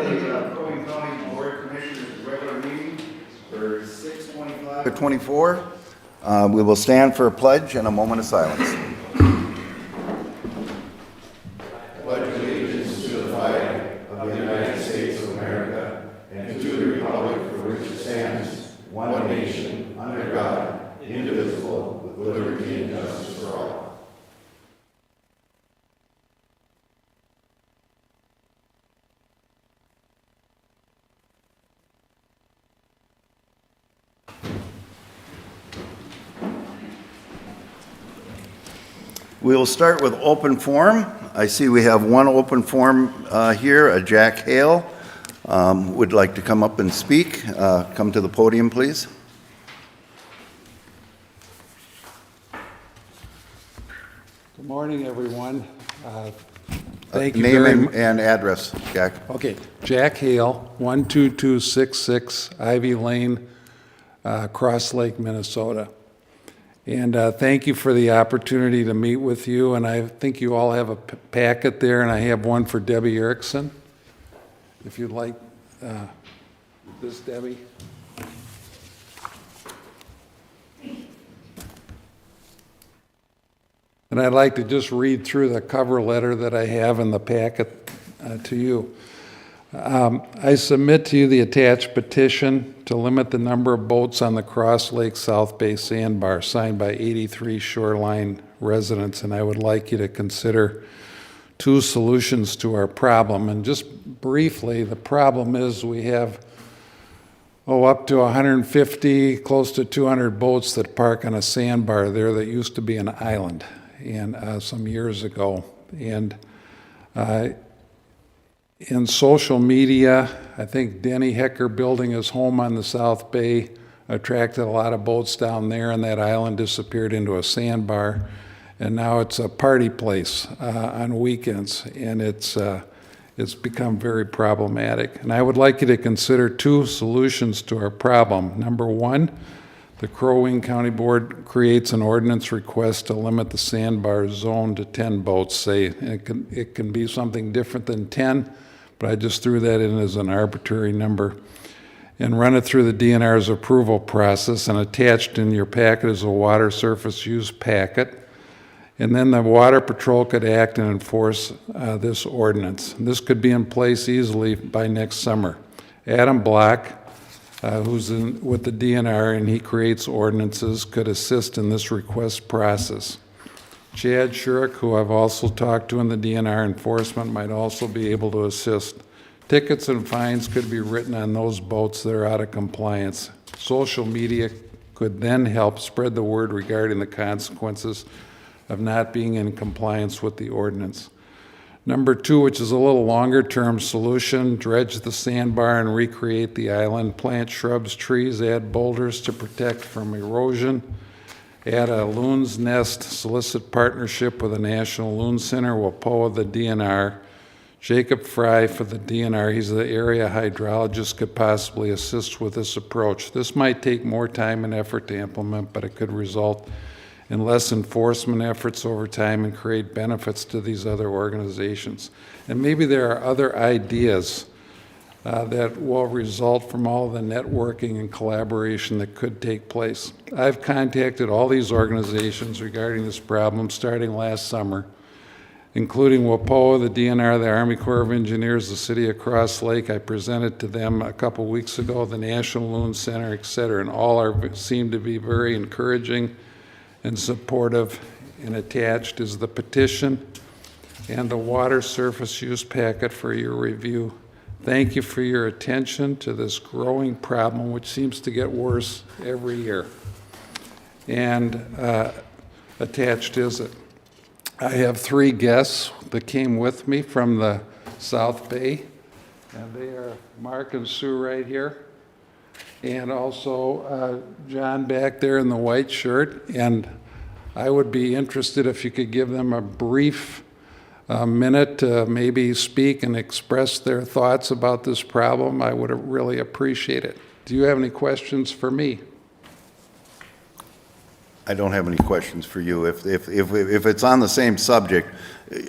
the Crow Wing County Board of Commissioners regular meeting for 6/25/24. We will stand for a pledge and a moment of silence. We will start with open forum. I see we have one open forum here, Jack Hale. Would like to come up and speak. Come to the podium, please. Good morning, everyone. Thank you very Name much. and address, Jack. Okay, Jack Hale, 12266 Ivy Lane, Cross Lake, Minnesota. And thank you for the opportunity to meet with you. And I think you all have a packet there, and I have one for Debbie Erickson. If you'd like this, Debbie. And I'd like to just read through the cover letter that I have in the packet to you. I submit to you the attached petition to limit the number of boats on the Cross Lake South Bay Sandbar, signed by 83 shoreline residents, and I would like you to consider two solutions to our problem. And just briefly, the problem is we have up to 150, close to 200 boats that park on a sandbar there that used to be an island, and some years ago. And in social media, I think Denny Hecker building his home on the South Bay attracted a lot of boats down there, and that island disappeared into a sandbar. And now it's a party place on weekends, and it's become very problematic. And I would like you to consider two solutions to our problem. Number one, the Crow Wing County Board creates an ordinance request to limit the sandbar zone to 10 boats, say. And it can be something different than 10, but I just threw that in as an arbitrary number, and run it through the DNR's approval process, and attached in your packet is a water surface use packet. And then the Water Patrol could act and enforce this ordinance. And this could be in place easily by next summer. Adam Block, who's with the DNR, and he creates ordinances, could assist in this request process. Chad Shurik, who I've also talked to in the DNR enforcement, might also be able to assist. Tickets and fines could be written on those boats that are out of compliance. Social media could then help spread the word regarding the consequences of not being in compliance with the ordinance. Number two, which is a little longer term solution, dredge the sandbar and recreate the island, plant shrubs, trees, add boulders to protect from erosion, add a loon's nest, solicit partnership with the National Loon Center, WAPOA, the DNR. Jacob Fry for the DNR, he's the area hydrologist, could possibly assist with this approach. This might take more time and effort to implement, but it could result in less enforcement efforts over time and create benefits to these other organizations. And maybe there are other ideas that will result from all the networking and collaboration that could take place. I've contacted all these organizations regarding this problem starting last summer, including WAPOA, the DNR, the Army Corps of Engineers, the City of Cross Lake. I presented to them a couple weeks ago, the National Loon Center, et cetera, and all seem to be very encouraging and supportive. And attached is the petition and the water surface use packet for your review. Thank you for your attention to this growing problem, which seems to get worse every year. And attached is it. I have three guests that came with me from the South Bay, and they are Mark and Sue right here, and also John back there in the white shirt. And I would be interested if you could give them a brief minute to maybe speak and express their thoughts about this problem. I would really appreciate it. Do you have any questions for me? I don't have any questions for you. If it's on the same subject,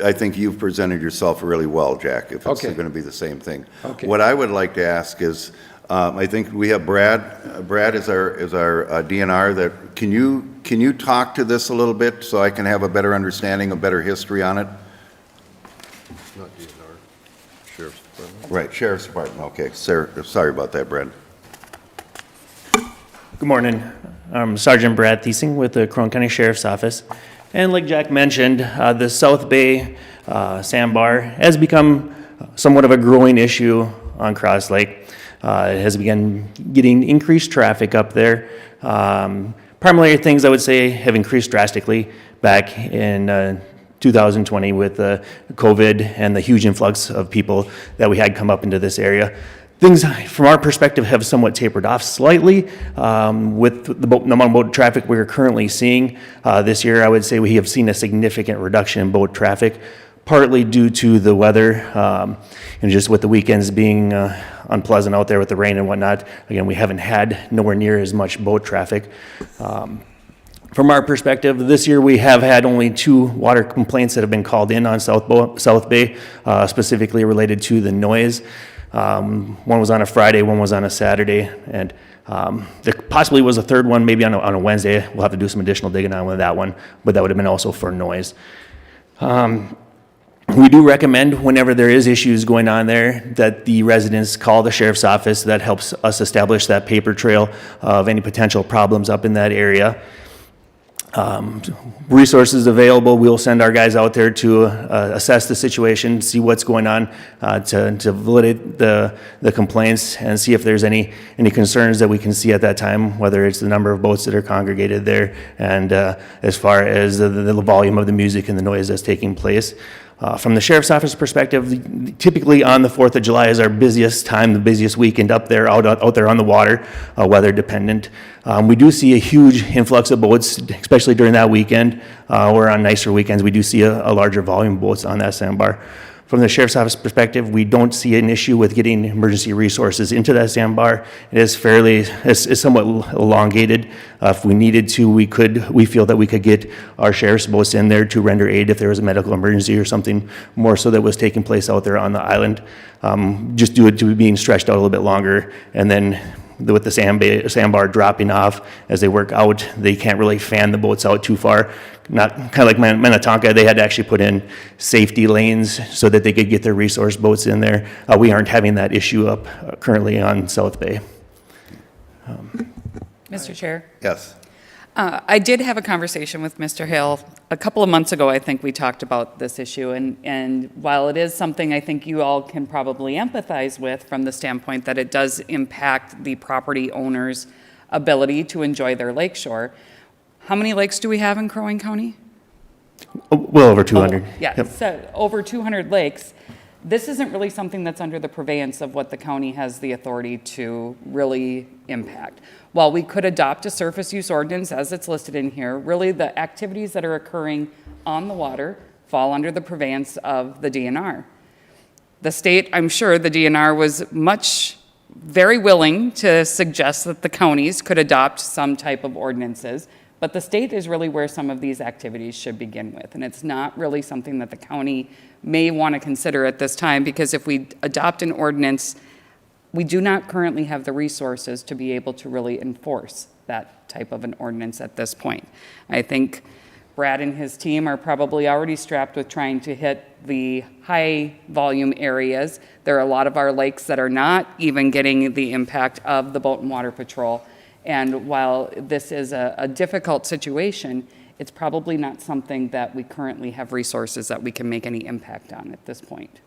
I think you've presented yourself really well, Jack, if it's Okay. going to be the same thing. Okay. What I would like to ask is, I think we have Brad. Brad is our DNR. That can you talk to this a little bit so I can have a better understanding, a better history on it? Not DNR, Sheriff's Department. Right, Sheriff's Department. Okay, sorry about that, Brad. Good morning. I'm Sergeant Brad Thiesing with the Crown County Sheriff's Office. And like Jack mentioned, the South Bay sandbar has become somewhat of a growing issue on Cross Lake. It has begun getting increased traffic up there. Primarily things I would say have increased drastically back in 2020 with COVID and the huge influx of people that we had come up into this area. Things, from our perspective, have somewhat tapered off slightly with the amount of boat traffic we're currently seeing. This year, I would say we have seen a significant reduction in boat traffic, partly due to the weather and just with the weekends being unpleasant out there with the rain and whatnot. Again, we haven't had nowhere near as much boat traffic. From our perspective, this year we have had only 2 water complaints that have been called in on South Bay, specifically related to the noise. One was on a Friday, one was on a Saturday, and there possibly was a third one maybe on a Wednesday. We'll have to do some additional digging on with that one, but that would have been also for noise. We do recommend whenever there is issues going on there that the residents call the sheriff's office. That helps us establish that paper trail of any potential problems up in that area. Resources available, we'll send our guys out there to assess the situation, see what's going on, to validate the complaints and see if there's any concerns that we can see at that time, whether it's the number of boats that are congregated there and as far as the volume of the music and the noise that's taking place. From the sheriff's office perspective, typically on the 4th of July is our busiest time, the busiest weekend up there, out there on the water, weather dependent. We do see a huge influx of boats, especially during that weekend, or on nicer weekends, we do see a larger volume of boats on that sandbar. From the sheriff's office perspective, we don't see an issue with getting emergency resources into that sandbar. It is it's somewhat elongated. If we needed to, we feel that we could get our sheriff's boats in there to render aid if there was a medical emergency or something more so that was taking place out there on the island. Just due to being stretched out a little bit longer, and then with the sandbar dropping off as they work out, they can't really fan the boats out too far. Not kind of like Minnetonka, they had to actually put in safety lanes so that they could get their resource boats in there. We aren't having that issue up currently on South Bay. Mr. Chair, Yes. I did have a conversation with Mr. Hill a couple of months ago. I think we talked about this issue, and while it is something I think you all can probably empathize with from the standpoint that it does impact the property owner's ability to enjoy their lakeshore. How many lakes do we have in Crow Wing County? Well over 200. Yeah, Yep. so over 200 lakes. This isn't really something that's under the purveyance of what the county has the authority to really impact. While we could adopt a surface use ordinance as it's listed in here, really the activities that are occurring on the water fall under the purveyance of the DNR. The state, I'm sure the DNR was very willing to suggest that the counties could adopt some type of ordinances, but the state is really where some of these activities should begin with. And it's not really something that the county may want to consider at this time, because if we adopt an ordinance, we do not currently have the resources to be able to really enforce that type of an ordinance at this point. I think Brad and his team are probably already strapped with trying to hit the high volume areas. There are a lot of our lakes that are not even getting the impact of the Boat and Water Patrol. And while this is a difficult situation, it's probably not something that we currently have resources that we can make any impact on at this point.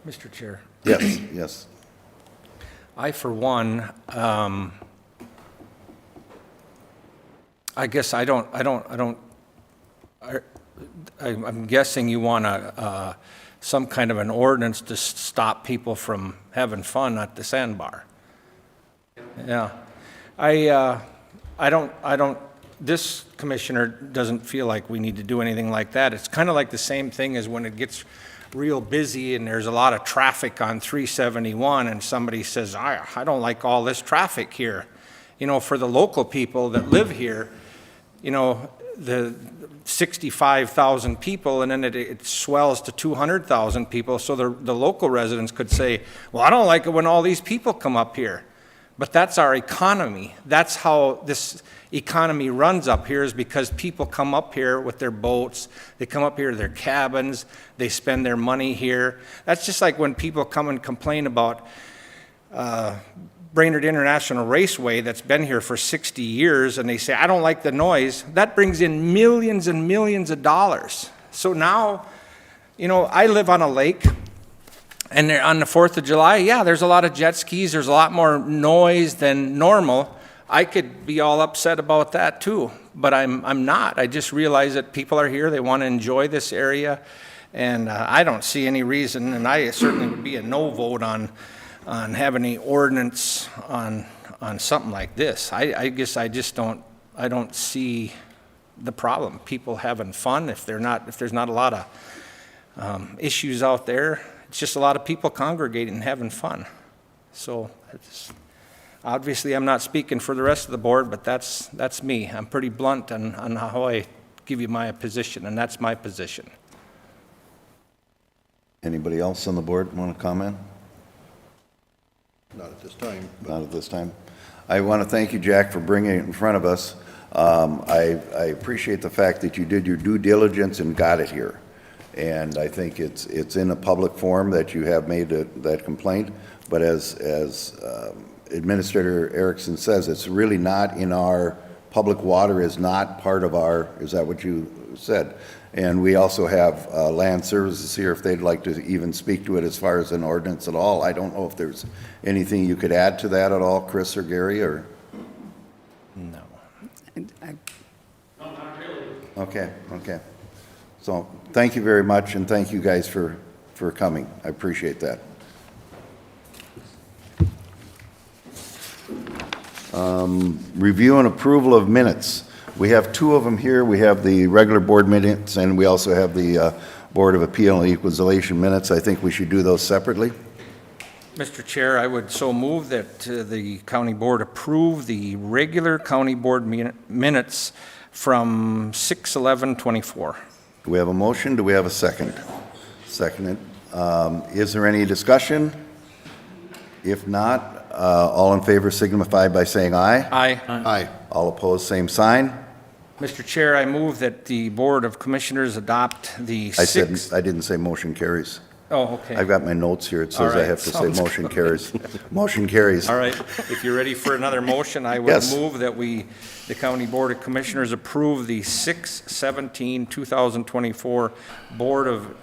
Mr. Chair, Yes, yes. I, for one, I guess I'm guessing you want some kind of an ordinance to stop people from having fun at the sandbar. Yeah. This commissioner doesn't feel like we need to do anything like that. It's kind of like the same thing as when it gets real busy and there's a lot of traffic on 371 and somebody says, I don't like all this traffic here. You know, for the local people that live here, you know, the 65,000 people, and then it swells to 200,000 people, so the local residents could say, well, I don't like it when all these people come up here. But that's our economy. That's how this economy runs up here, is because people come up here with their boats, they come up here to their cabins, they spend their money here. That's just like when people come and complain about Brainerd International Raceway that's been here for 60 years, and they say, I don't like the noise. That brings in millions and millions of dollars. So now, you know, I live on a lake, and there, on the 4th of July, yeah, there's a lot of jet skis, there's a lot more noise than normal. I could be all upset about that too, but I'm not. I just realize that people are here, they want to enjoy this area, and I don't see any reason, and I certainly would be a no vote on having any ordinance on something like this. I guess I don't see the problem. People having fun, if there's not a lot of issues out there, it's just a lot of people congregating and having fun. So obviously I'm not speaking for the rest of the board, but that's me. I'm pretty blunt on how I give you my position, and that's my position. Anybody else on the board want to comment? Not at this time. Not at this time. I want to thank you, Jack, for bringing it in front of us. I appreciate the fact that you did your due diligence and got it here. And I think it's in a public forum that you have made that complaint. But as Administrator Erickson says, it's really not in our, public water is not part of our, is that what you said? And we also have land services here, if they'd like to even speak to it as far as an ordinance at all. I don't know if there's anything you could add to that at all, Chris or Gary, or? No. Okay. So thank you very much, and thank you guys for coming. I appreciate that. Review and approval of minutes. We have two of them here. We have the regular board minutes, and we also have the Board of Appeal and Equalization minutes. I think we should do those separately. Mr. Chair, I would so move that the county board approve the regular county board minutes from 6/11/24. Do we have a motion? Do we have a second? Seconded. Is there any discussion? If not, all in favor signify by saying aye. Aye. Aye. All opposed, same sign. Mr. Chair, I move that the Board of Commissioners adopt the I said, six... I didn't say motion carries. Oh, okay. I've got my notes here. It All says I right, have to say sounds motion good. carries. Motion carries. All right, if you're ready for another motion, I would Yes. move that the County Board of Commissioners approve the 6/17/2024 Board of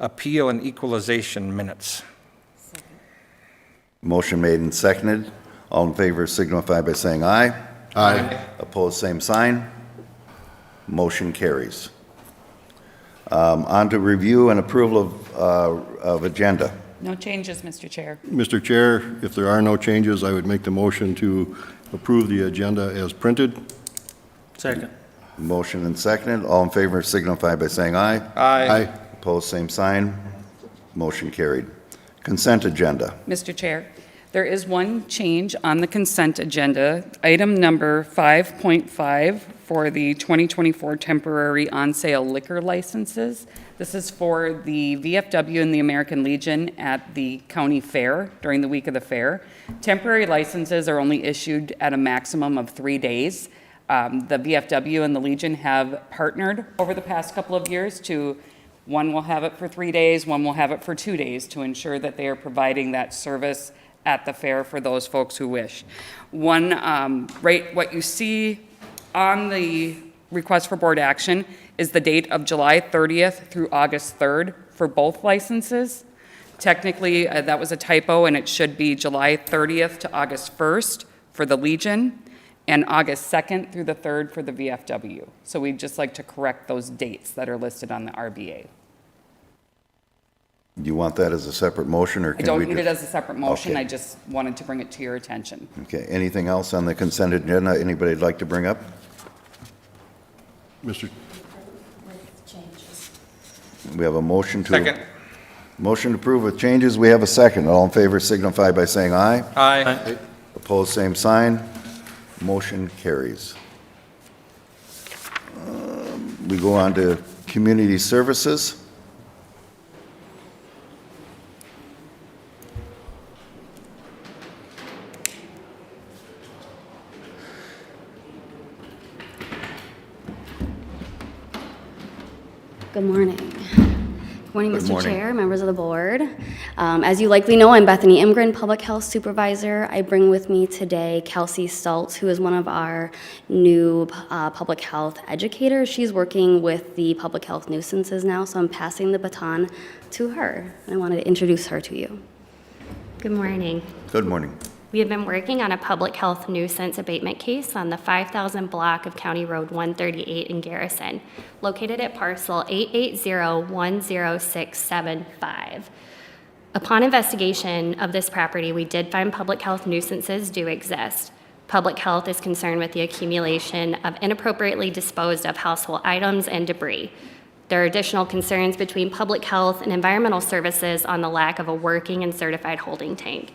Appeal and Equalization minutes. Motion made and seconded. All in favor signify by saying aye. Aye. Opposed, same sign. Motion carries. On to review and approval of agenda. No changes, Mr. Chair. Mr. Chair, if there are no changes, I would make the motion to approve the agenda as printed. Second. Motion and seconded. All in favor signify by saying aye. Aye. Opposed, same sign. Motion carried. Consent agenda. Mr. Chair, there is one change on the consent agenda. Item number 5.5 for the 2024 temporary on-sale liquor licenses. This is for the VFW and the American Legion at the county fair during the week of the fair. Temporary licenses are only issued at a maximum of 3 days. The VFW and the Legion have partnered over the past couple of years to, one will have it for 3 days, one will have it for 2 days, to ensure that they are providing that service at the fair for those folks who wish. What you see on the request for board action is the date of July 30th through August 3rd for both licenses. Technically, that was a typo, and it should be July 30th to August 1st for the Legion, and August 2nd through the 3rd for the VFW. So we'd just like to correct those dates that are listed on the RBA. Do you want that as a separate motion, or I can we don't just? need it as a separate motion, Okay. I just wanted to bring it to your attention. Okay, anything else on the consent agenda anybody'd like to bring up? Mr. We have a motion to. Second. Motion to approve with changes. We have a second. All in favor signify by saying aye. Aye. Opposed, same sign. Motion carries. We go on to community services. Good morning. Good morning, Good Mr. morning. Chair, members of the board. As you likely know, I'm Bethany Imgren, Public Health Supervisor. I bring with me today Kelsey Stultz, who is one of our new public health educators. She's working with the public health nuisances now, so I'm passing the baton to her. I wanted to introduce her to you. Good morning. Good morning. We have been working on a public health nuisance abatement case on the 5,000 block of County Road 138 in Garrison, located at parcel 880-10675. Upon investigation of this property, we did find public health nuisances do exist. Public health is concerned with the accumulation of inappropriately disposed of household items and debris. There are additional concerns between public health and environmental services on the lack of a working and certified holding tank.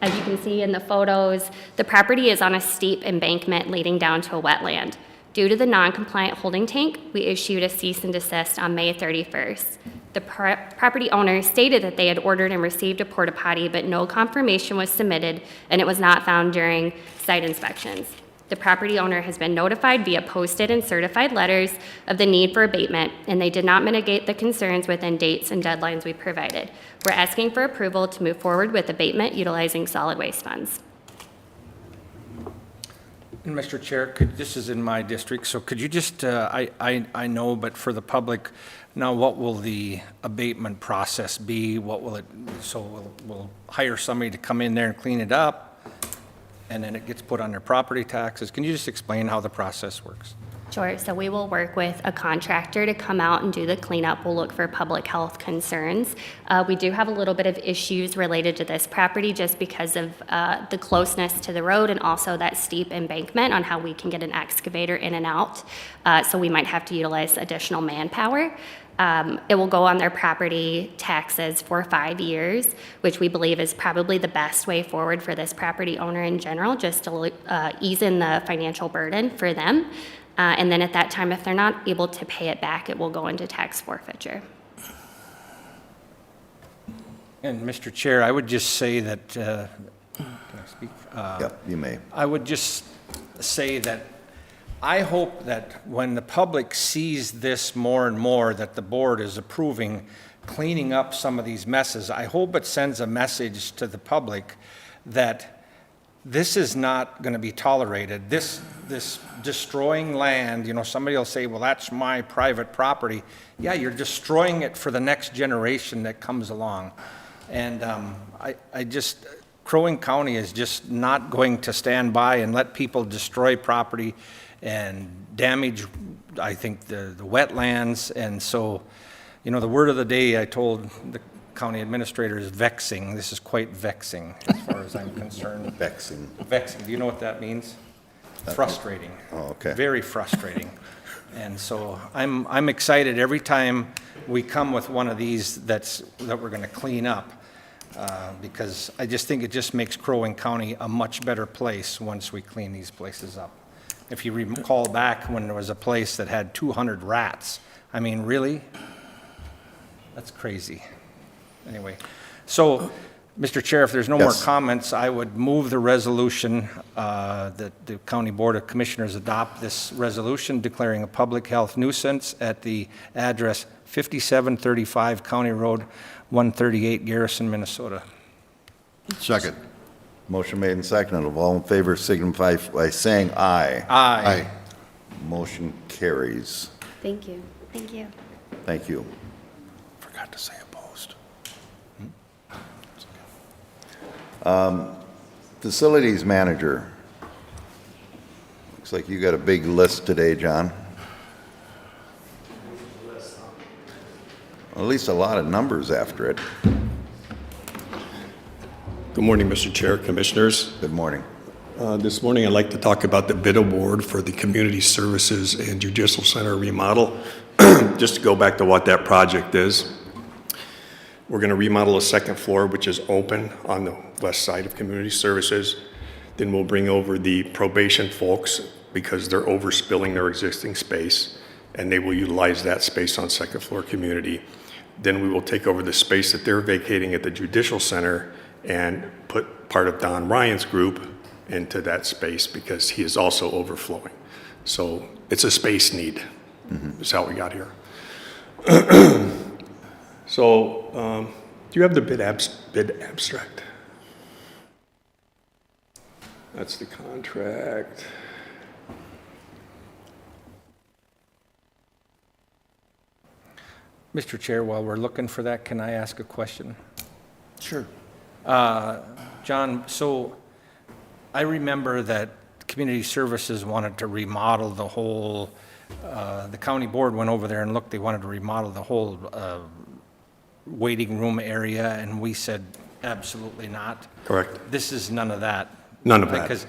As you can see in the photos, the property is on a steep embankment leading down to a wetland. Due to the non-compliant holding tank, we issued a cease and desist on May 31st. The property owner stated that they had ordered and received a porta potty, but no confirmation was submitted, and it was not found during site inspections. The property owner has been notified via posted and certified letters of the need for abatement, and they did not mitigate the concerns within dates and deadlines we provided. We're asking for approval to move forward with abatement utilizing solid waste funds. And Mr. Chair, this is in my district, so could you just, I know, but for the public, now what will the abatement process be? What will it, so we'll hire somebody to come in there and clean it up, and then it gets put on their property taxes? Can you just explain how the process works? Sure, so we will work with a contractor to come out and do the cleanup. We'll look for public health concerns. We do have a little bit of issues related to this property just because of the closeness to the road and also that steep embankment on how we can get an excavator in and out. So we might have to utilize additional manpower. It will go on their property taxes for 5 years, which we believe is probably the best way forward for this property owner in general, just to ease in the financial burden for them. And then at that time, if they're not able to pay it back, it will go into tax forfeiture. And Mr. Chair, I would just say that, can I speak? Yep, you may. I would just say that I hope that when the public sees this more and more, that the board is approving cleaning up some of these messes, I hope it sends a message to the public that this is not going to be tolerated. This destroying land, you know, somebody will say, well, that's my private property. Yeah, you're destroying it for the next generation that comes along. And I just, Crow Wing County is just not going to stand by and let people destroy property and damage, I think, the wetlands. And so, you know, the word of the day I told the county administrator is vexing. This is quite vexing as far as I'm concerned. Vexing. Vexing, do you know what that means? Frustrating. Oh, okay. Very frustrating. And so I'm excited every time we come with one of these that we're going to clean up, because I just think it just makes Crow Wing County a much better place once we clean these places up. If you recall back when there was a place that had 200 rats, I mean, really? That's crazy. Anyway, so, Mr. Chair, if there's no more Yes. comments, I would move the resolution that the County Board of Commissioners adopt this resolution declaring a public health nuisance at the address 5735 County Road 138, Garrison, Minnesota. Second. Motion made and seconded. All in favor signify by saying aye. Aye. Motion carries. Thank you. Thank you. Thank you. Forgot to say opposed. Facilities manager. Looks like you got a big list today, John. At least a lot of numbers after it. Good morning, Mr. Chair, Commissioners. Good morning. This morning, I'd like to talk about the bid award for the Community Services and Judicial Center remodel. Just to go back to what that project is. We're going to remodel a second floor, which is open on the west side of Community Services. Then we'll bring over the probation folks because they're overspilling their existing space. and they will utilize that space on second floor community. Then we will take over the space that they're vacating at the Judicial Center and put part of Don Ryan's group into that space because he is also overflowing. So it's a space need, is how we got here. So do you have the bid abstract? That's the contract. Mr. Chair, while we're looking for that, can I ask a question? Sure. John, so I remember that Community Services wanted to remodel the whole, the county board went over there and looked, they wanted to remodel the whole waiting room area, and we said, absolutely not. Correct. This is none of that. None of that. Because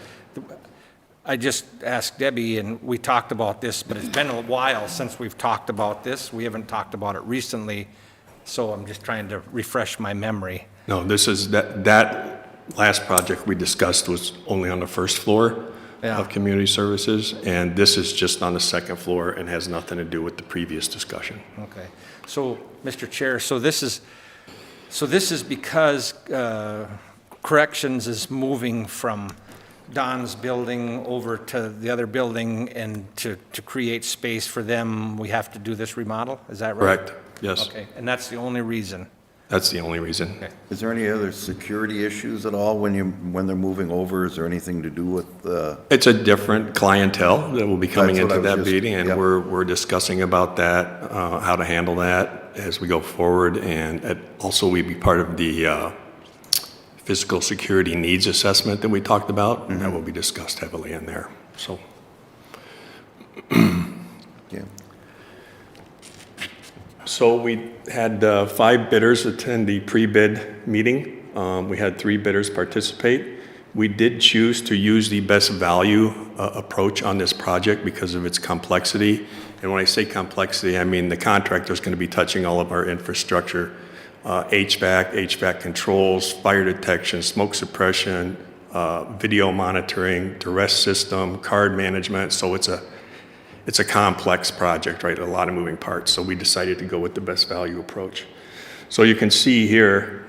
I just asked Debbie, and we talked about this, but it's been a while since we've talked about this. We haven't talked about it recently, so I'm just trying to refresh my memory. No, this is, that last project we discussed was only on the first floor Yeah. of Community Services, and this is just on the second floor and has nothing to do with the previous discussion. Okay. So, Mr. Chair, so this is because Corrections is moving from Don's building over to the other building, and to create space for them, we have to do this remodel? Is that right? Correct, yes. Okay, and that's the only reason? That's the only reason. Okay. Is there any other security issues at all when they're moving over? Is there anything to do with the? It's a different clientele that will be coming That's what into I that was just- meeting, and yep. we're discussing about that, how to handle that as we go forward, and also we be part of the physical security needs assessment that we talked about, and that will be discussed heavily in there, so. Yeah. So we had 5 bidders attend the pre-bid meeting. We had 3 bidders participate. We did choose to use the best value approach on this project because of its complexity. And when I say complexity, I mean the contractor's going to be touching all of our infrastructure, HVAC controls, fire detection, smoke suppression, video monitoring, duress system, card management. So it's a complex project, right? A lot of moving parts. So we decided to go with the best value approach. So you can see here,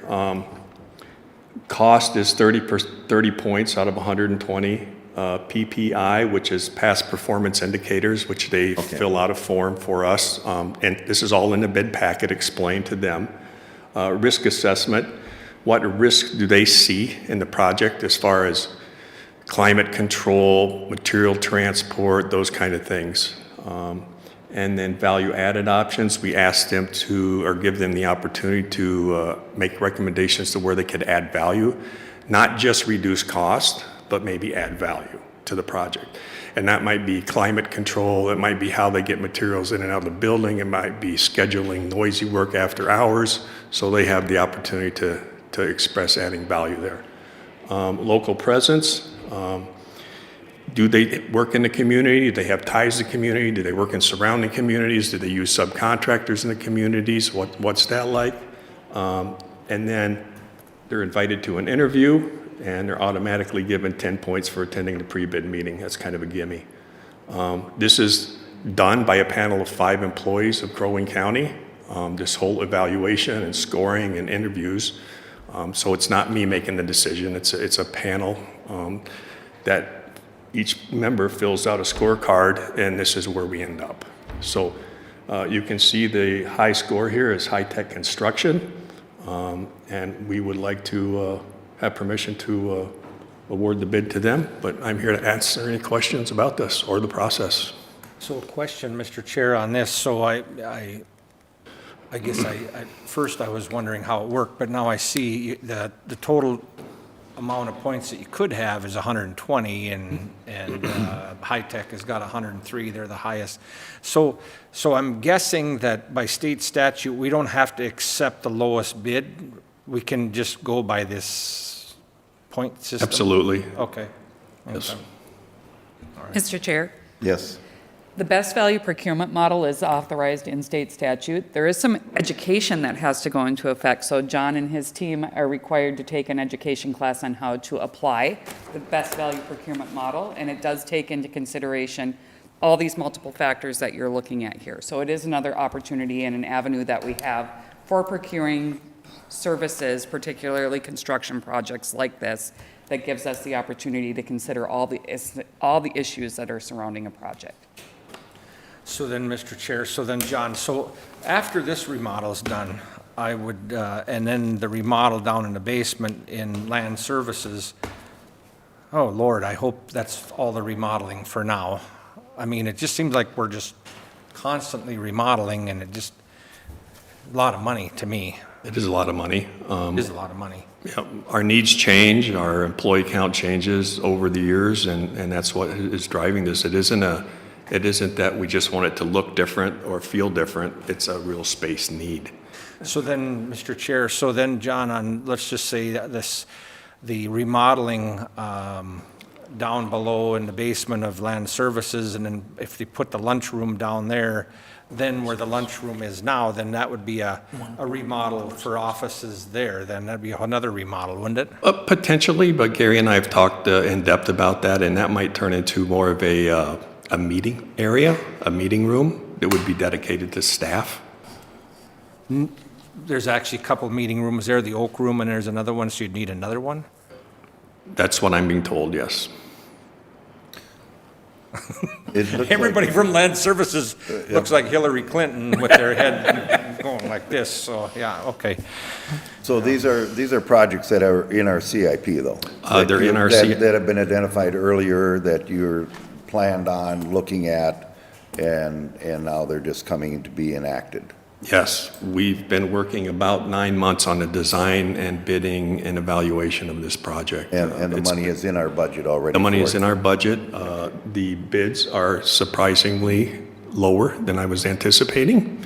cost is 30 points out of 120. PPI, which is past performance indicators, which they fill out a form for us. And this is all in the bid packet explained to them. Risk assessment, what risk do they see in the project as far as climate control, material transport, those kind of things. And then value added options, we asked them to, or give them the opportunity to make recommendations to where they could add value, not just reduce cost, but maybe add value to the project. And that might be climate control, it might be how they get materials in and out of the building, it might be scheduling noisy work after hours, so they have the opportunity to express adding value there. Local presence, do they work in the community? Do they have ties to the community? Do they work in surrounding communities? Do they use subcontractors in the communities? What's that like? And then they're invited to an interview, and they're automatically given 10 points for attending the pre-bid meeting. That's kind of a gimme. This is done by a panel of 5 employees of Crow Wing County, this whole evaluation and scoring and interviews. So it's not me making the decision, it's a panel that each member fills out a scorecard, and this is where we end up. So you can see the high score here is high-tech construction, and we would like to have permission to award the bid to them, but I'm here to answer any questions about this or the process. So a question, Mr. Chair, on this. So I guess first I was wondering how it worked, but now I see that the total amount of points that you could have is 120, and High Tech has got 103. They're the highest. So I'm guessing that by state statute, we don't have to accept the lowest bid. We can just go by this point system? Absolutely. Okay. Yes. Mr. Chair, Yes. the best value procurement model is authorized in state statute. There is some education that has to go into effect, so John and his team are required to take an education class on how to apply the best value procurement model, and it does take into consideration all these multiple factors that you're looking at here. So it is another opportunity and an avenue that we have for procuring services, particularly construction projects like this, that gives us the opportunity to consider all the issues that are surrounding a project. So then, Mr. Chair, so then, John, so after this remodel is done, I would, and then the remodel down in the basement in land services, oh, Lord, I hope that's all the remodeling for now. I mean, it just seems like we're just constantly remodeling, and it just, a lot of money to me. It is a lot of money. It is a lot of money. Yeah, our needs change, our employee count changes over the years, and that's what is driving this. It isn't that we just want it to look different or feel different. It's a real space need. So then, Mr. Chair, so then, John, on, let's just say that the remodeling down below in the basement of land services, and then if they put the lunchroom down there, then where the lunchroom is now, then that would be a remodel for offices there, then that'd be another remodel, wouldn't it? Potentially, but Gary and I have talked in depth about that, and that might turn into more of a meeting area, a meeting room that would be dedicated to staff. There's actually a couple meeting rooms there, the Oak Room, and there's another one, so you'd need another one? That's what I'm being told, yes. It looks Everybody like- from land services looks like Hillary Clinton with their head going like this, so, yeah, okay. So these are projects that are in our CIP, though? They're in our That- CIP. That have been identified earlier, that you're planned on looking at, and now they're just coming to be enacted. Yes, we've been working about 9 months on the design and bidding and evaluation of this project. And the It's- money is in our budget already. The money for is it. in our budget. The bids are surprisingly lower than I was anticipating.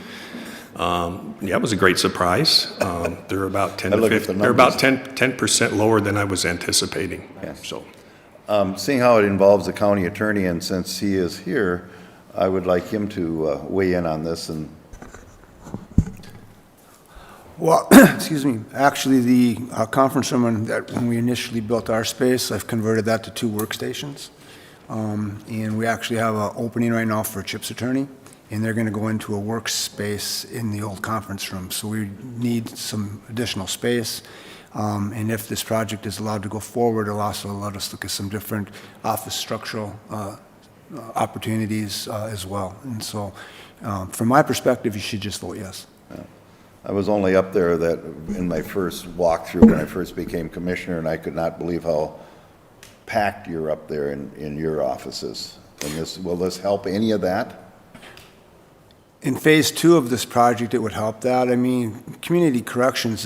Yeah, it was a great surprise. They're about 10 I to look at 15, the they're about numbers. 10% lower than I was anticipating. Yes. So, Seeing how it involves the county attorney, and since he is here, I would like him to weigh in on this. And Well, excuse me, actually, the conference room, when we initially built our space, I've converted that to 2 workstations. And we actually have an opening right now for a CHIPS attorney, and they're going to go into a workspace in the old conference room. So we need some additional space. And if this project is allowed to go forward, it'll also let us look at some different office structural opportunities as well. And so, from my perspective, you should just vote yes. I was only up there that, in my first walkthrough, when I first became commissioner, and I could not believe how packed you're up there in your offices. And will this help any of that? In phase 2 of this project, it would help that. I mean, community corrections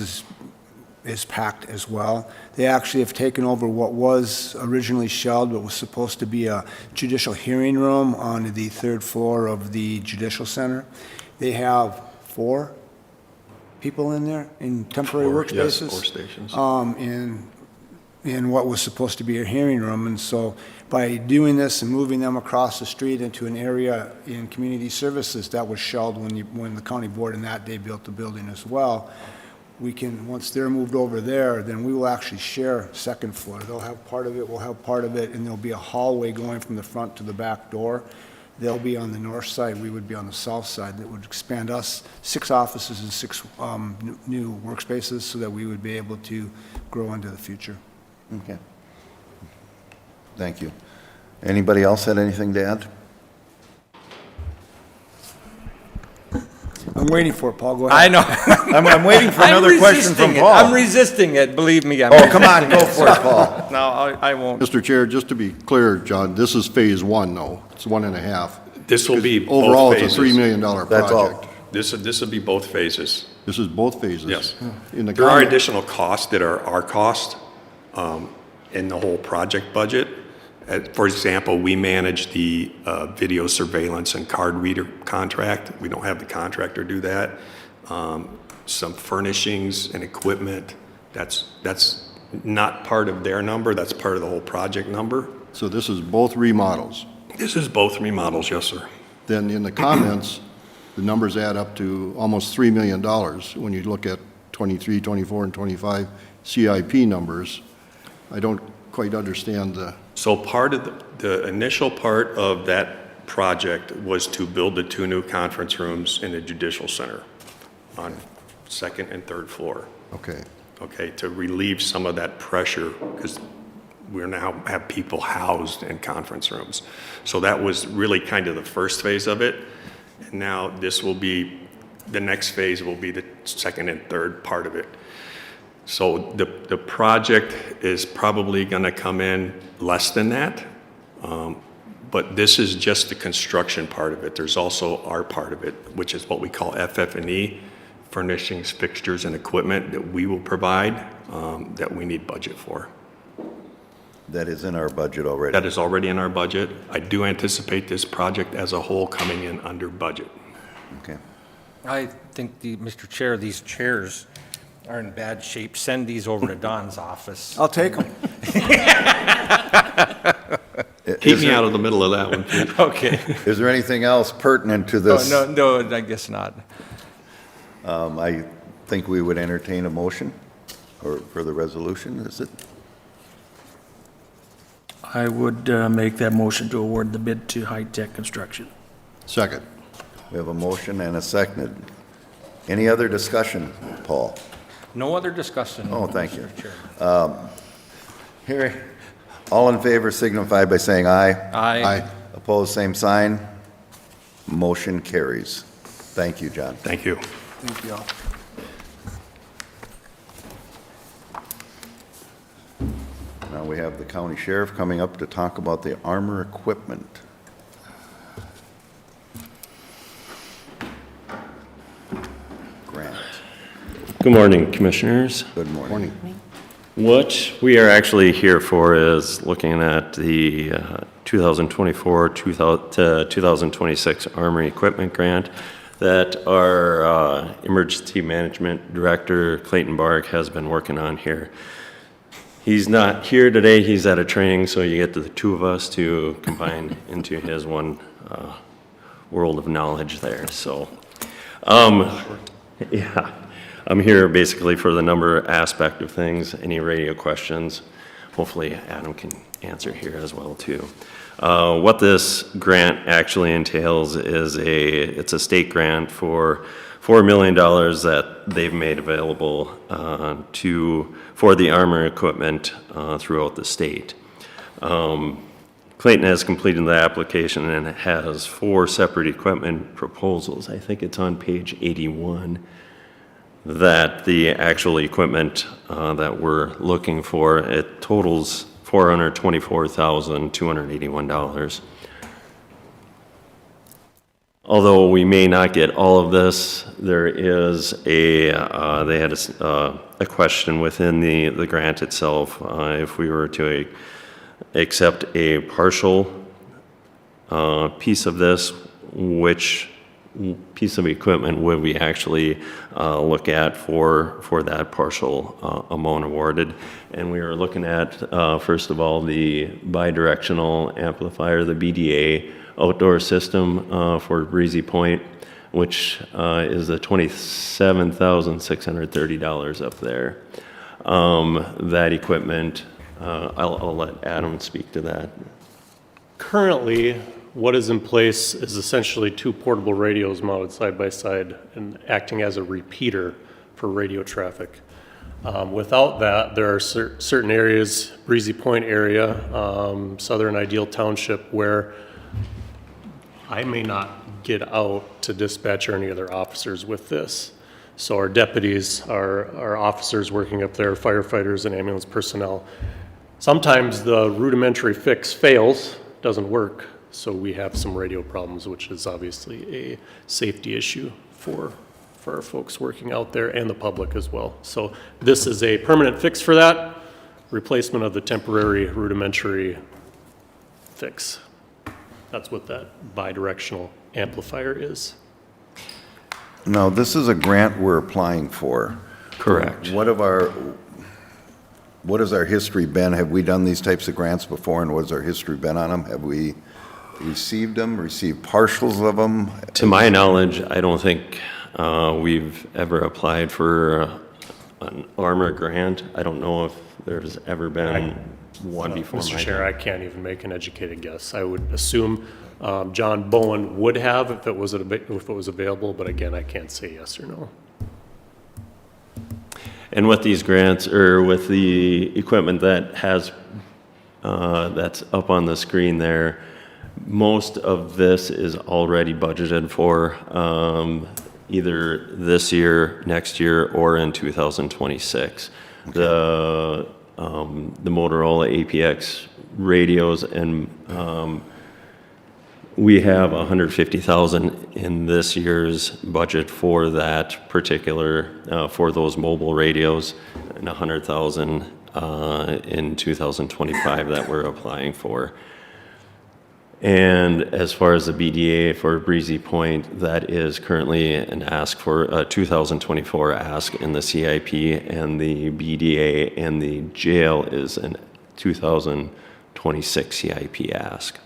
is packed as well. They actually have taken over what was originally shelled, but was supposed to be a judicial hearing room on the 3rd floor of the judicial center. They have 4 people in there in temporary yes, workspaces. 4 stations. In what was supposed to be a hearing room. And so by doing this and moving them across the street into an area in community services that was shelled when the county board in that day built the building as well, we can, once they're moved over there, then we will actually share 2nd floor. They'll have part of it, we'll have part of it, and there'll be a hallway going from the front to the back door. They'll be on the north side, we would be on the south side. That would expand us 6 offices and 6 new workspaces so that we would be able to grow into the future. Okay. Thank you. Anybody else had anything to add? I'm waiting for it, Paul, go ahead. I know. I'm waiting for another question from Paul. I'm resisting it, believe me. Oh, come on, go for it, Paul. No, I won't. Mr. Chair, just to be clear, John, this is phase 1, though. It's 1.5. This will be both Overall, it's a $3 phases. million That's all. project. This will be both phases. This is both phases. Yes. In the There are comment- additional costs that are our cost in the whole project budget. For example, we manage the video surveillance and card reader contract. We don't have the contractor do that. Some furnishings and equipment, that's not part of their number, that's part of the whole project number. So this is both remodels. This is both remodels, yes, sir. Then in the comments, the numbers add up to almost $3 million when you look at 23, 24, and 25 CIP numbers. I don't quite understand the, So part of the initial part of that project was to build the 2 new conference rooms in the judicial center on second and third floor. Okay. Okay, to relieve some of that pressure, because we now have people housed in conference rooms. So that was really kind of the first phase of it. And now this will be, the next phase will be the second and third part of it. So the project is probably gonna come in less than that. But this is just the construction part of it. There's also our part of it, which is what we call FF&E, furnishings, fixtures, and equipment that we will provide, that we need budget for. That is in our budget already. That is already in our budget. I do anticipate this project as a whole coming in under budget. Okay. I think, Mr. Chair, these chairs are in bad shape. Send these over to Don's office. I'll take them. Keep me out of the middle of that one, please. Okay. Is there anything else pertinent to this? No, I guess not. I think we would entertain a motion for the resolution, is it? I would make that motion to award the bid to High Tech Construction. Second. We have a motion and a second. Any other discussion, Paul? No other discussion. Oh, thank you. Mr. Chair. Here, all in favor signify by saying aye. Aye. Opposed, same sign. Motion carries. Thank you, John. Thank you. Thank you all. Now we have the county sheriff coming up to talk about the armor equipment. Grant. Good morning, Commissioners. Good morning. What we are actually here for is looking at the 2024 to 2026 Armory Equipment Grant that our Emergency Management Director, Clayton Bark, has been working on here. He's not here today, he's at a training, so you get the two of us to combine into his one world of knowledge there, so. Yeah, I'm here basically for the number aspect of things, any radio questions. Hopefully Adam can answer here as well too. What this grant actually entails is it's a state grant for $4 million that they've made available for the armor equipment throughout the state. Clayton has completed the application and it has 4 separate equipment proposals. I think it's on page 81 that the actual equipment that we're looking for, it totals $424,281. Although we may not get all of this, there is they had a question within the grant itself, if we were to accept a partial piece of this, which piece of equipment would we actually look at for that partial amount awarded. And we were looking at, first of all, the bidirectional amplifier, the BDA outdoor system for Breezy Point, which is the $27,630 up there. That equipment, I'll let Adam speak to that. Currently, what is in place is essentially 2 portable radios mounted side by side and acting as a repeater for radio traffic. Without that, there are certain areas, Breezy Point area, Southern Ideal Township, where I may not get out to dispatch or any other officers with this. So our deputies, our officers working up there, firefighters and ambulance personnel, sometimes the rudimentary fix fails, doesn't work, so we have some radio problems, which is obviously a safety issue for our folks working out there and the public as well. So this is a permanent fix for that, replacement of the temporary rudimentary fix. That's what that bidirectional amplifier is. Now, this is a grant we're applying for. Correct. What has our history been? Have we done these types of grants before, and what has our history been on them? Have we received them, received partials of them? To my knowledge, I don't think we've ever applied for an armor grant. I don't know if there's ever been one before. Mr. Chair, I can't even make an educated guess. I would assume John Bowen would have if it was available, but again, I can't say yes or no. And with these grants, or with the equipment that has, that's up on the screen there, most of this is already budgeted for, either this year, next year, or in 2026. The Motorola APX radios, and we have $150,000 in this year's budget for that particular, for those mobile radios, and $100,000 in 2025 that we're applying for. And as far as the BDA for Breezy Point, that is currently an ask for a 2024 ask in the CIP, and the BDA and the jail is an 2026 CIP ask.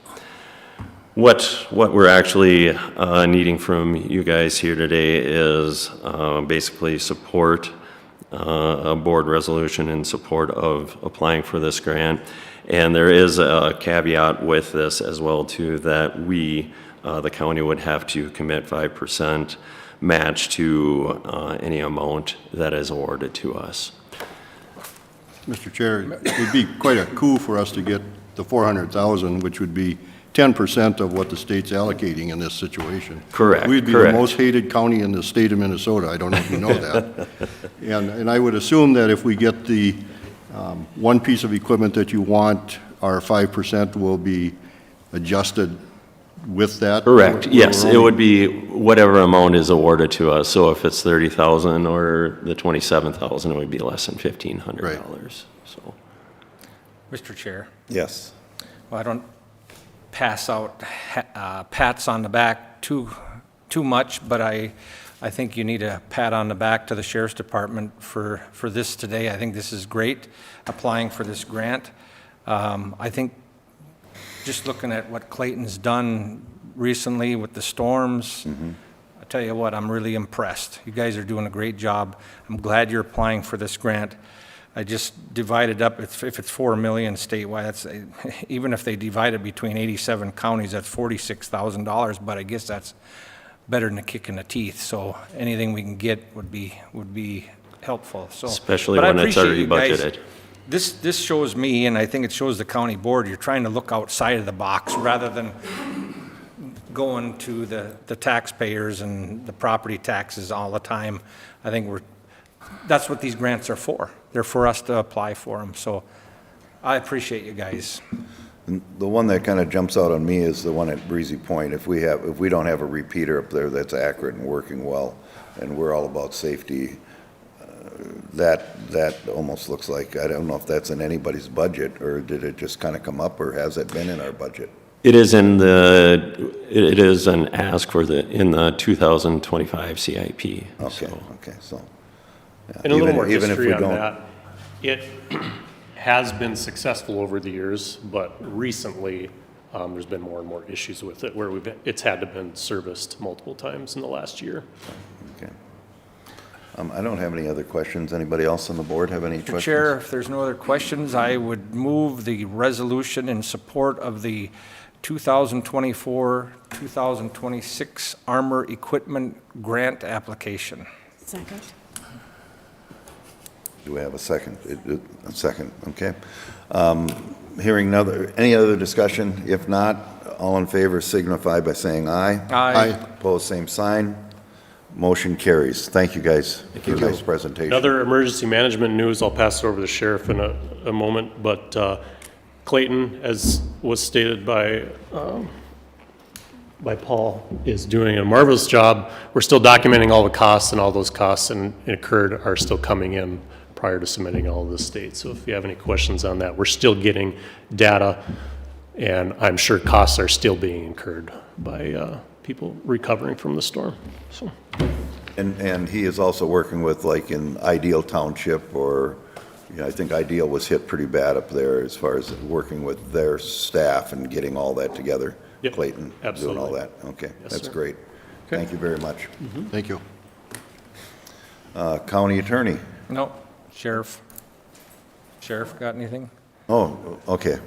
What we're actually needing from you guys here today is basically support, a board resolution in support of applying for this grant. And there is a caveat with this as well too, that we, the county, would have to commit 5% match to any amount that is awarded to us. Mr. Chair, it would be quite a coup for us to get the 400,000, which would be 10% of what the state's allocating in this situation. Correct, We'd be correct. the most hated county in the state of Minnesota. I don't know if you know that. And I would assume that if we get the one piece of equipment that you want, our 5% will be adjusted with that? Correct, yes, We're it only- would be whatever amount is awarded to us. So if it's 30,000 or the 27,000, it would be less than $1,500, so. Mr. Chair, Yes. well, I don't pass out pats on the back too much, but I think you need a pat on the back to the Sheriff's Department for this today. I think this is great, applying for this grant. I think just looking at what Clayton's done recently with the storms, I tell you what, I'm really impressed. You guys are doing a great job. I'm glad you're applying for this grant. I just divided up, if it's 4 million statewide, that's, even if they divide it between 87 counties, that's $46,000, but I guess that's better than a kick in the teeth. So anything we can get would be helpful. So, Especially but I when it's already appreciate you guys. budgeted. This shows me, and I think it shows the county board, you're trying to look outside of the box rather than going to the taxpayers and the property taxes all the time. I think that's what these grants are for. They're for us to apply for them. So I appreciate you guys. And the one that kind of jumps out on me is the one at Breezy Point. If we don't have a repeater up there that's accurate and working well, and we're all about safety, that almost looks like, I don't know if that's in anybody's budget, or did it just kind of come up, or has it been in our budget? It is an ask in the 2025 CIP. Okay, so. okay, so. yeah, And a little more even if we history on don't- that. It has been successful over the years, but recently, there's been more and more issues with it where it's had to been serviced multiple times in the last year. Okay. I don't have any other questions. Anybody else on the board have any Mr. questions? Chair, if there's no other questions, I would move the resolution in support of the 2024-2026 Armor Equipment Grant application. Second. Do we have a second? A second, okay. Hearing any other discussion? If not, all in favor signify by saying aye. Aye. Opposed, same sign. Motion carries. Thank you, guys. Thank you. Nice presentation. Another emergency management news, I'll pass it over to the sheriff in a moment, but Clayton, as was stated by Paul, is doing a marvelous job. We're still documenting all the costs, and all those costs incurred are still coming in prior to submitting all of the state. So if you have any questions on that, we're still getting data, and I'm sure costs are still being incurred by people recovering from the storm. So. And he is also working with, like, in Ideal Township, or, I think Ideal was hit pretty bad up there as far as working with their staff and getting all that together. Yep, Clayton, absolutely. doing all that. Okay, Yes, that's sir. great. Okay. Thank you very much. Thank you. County Attorney. No, Sheriff. Sheriff, got anything? Oh, okay.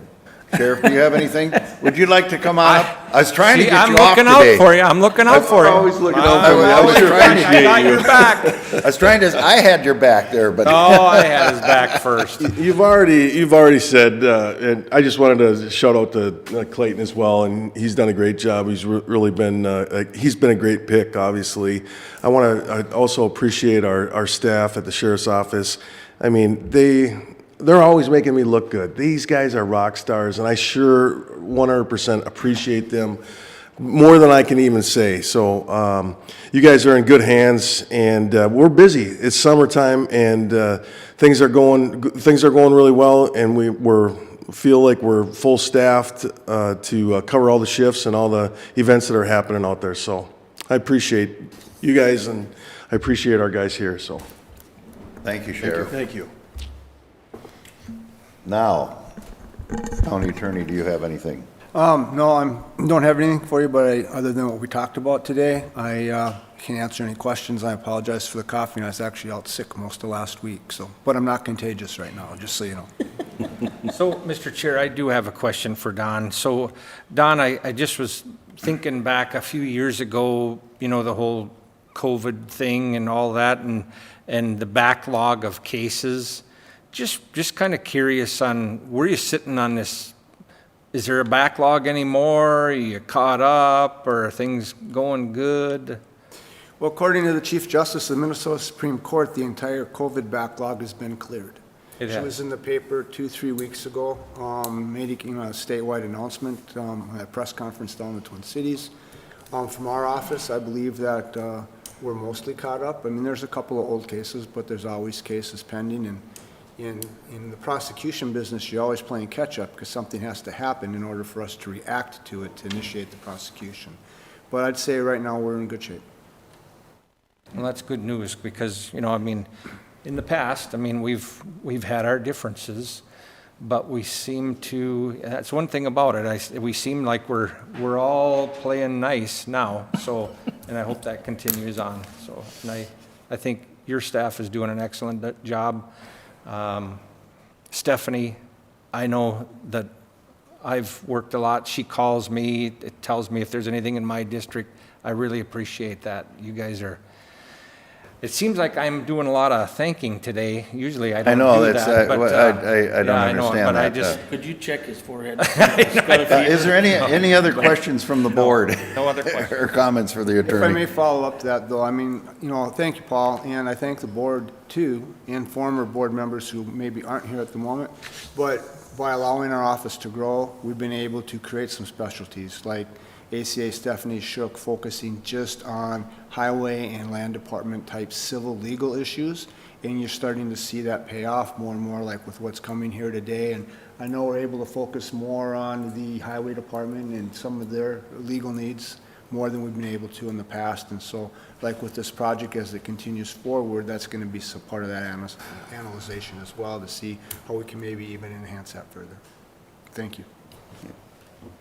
Sheriff, do you have anything? Would you like to come on up? I was trying to See, get I'm you off looking out today. for you. I'm looking out for you. Always looking out I for you. I was was trying to- I got your back. I was trying to, I had your back there, but. Oh, I had his back first. You've already said, and I just wanted to shout out to Clayton as well, and he's done a great job. He's really been, he's been a great pick, obviously. I want to also appreciate our staff at the sheriff's office. I mean, they're always making me look good. These guys are rock stars, and I sure 100% appreciate them more than I can even say. So you guys are in good hands, and we're busy. It's summertime, and things are going really well, and we feel like we're full staffed to cover all the shifts and all the events that are happening out there. So I appreciate you guys, and I appreciate our guys here. So Thank you, Sheriff. thank you. Now, County Attorney, do you have anything? No, don't have anything for you, but other than what we talked about today, I can't answer any questions. I apologize for the coughing. I was actually out sick most of last week, but I'm not contagious right now, just so you know. So, Mr. Chair, I do have a question for Don. So, Don, I just was thinking back a few years ago, you know, the whole COVID thing and all that, and the backlog of cases. Just kind of curious on where you sitting on this. Is there a backlog anymore? Are you caught up, or are things going good? Well, according to the Chief Justice of the Minnesota Supreme Court, the entire COVID backlog has been cleared. It She has. was in the paper 2-3 weeks ago, making a statewide announcement at a press conference down in the Twin Cities. From our office, I believe that we're mostly caught up. I mean, there's a couple of old cases, but there's always cases pending, and in the prosecution business, you're always playing catch-up because something has to happen in order for us to react to it, to initiate the prosecution. But I'd say right now, we're in good shape. Well, that's good news because, you know, I mean, in the past, I mean, we've had our differences, but we seem to, that's one thing about it, we seem like we're all playing nice now, so, and I hope that continues on. So, and I think your staff is doing an excellent job. Stephanie, I know that I've worked a lot. She calls me, it tells me if there's anything in my district. I really appreciate that. You guys are, it seems like I'm doing a lot of thanking today. Usually I don't do that. But, I don't yeah, I know, understand but that. I just, Could you check his forehead? Is there any other questions from the board? no other questions. Or comments for the If I attorney? may follow up that, though, I mean, you know, thank you, Paul, and I thank the board, too, and former board members who maybe aren't here at the moment, but by allowing our office to grow, we've been able to create some specialties, like ACA Stephanie Shook, focusing just on highway and land department type civil legal issues, and you're starting to see that pay off more and more, like with what's coming here today. And I know we're able to focus more on the highway department and some of their legal needs more than we've been able to in the past. And so, like with this project, as it continues forward, that's going to be some part of that analyzation as well, to see how we can maybe even enhance that further. Thank you.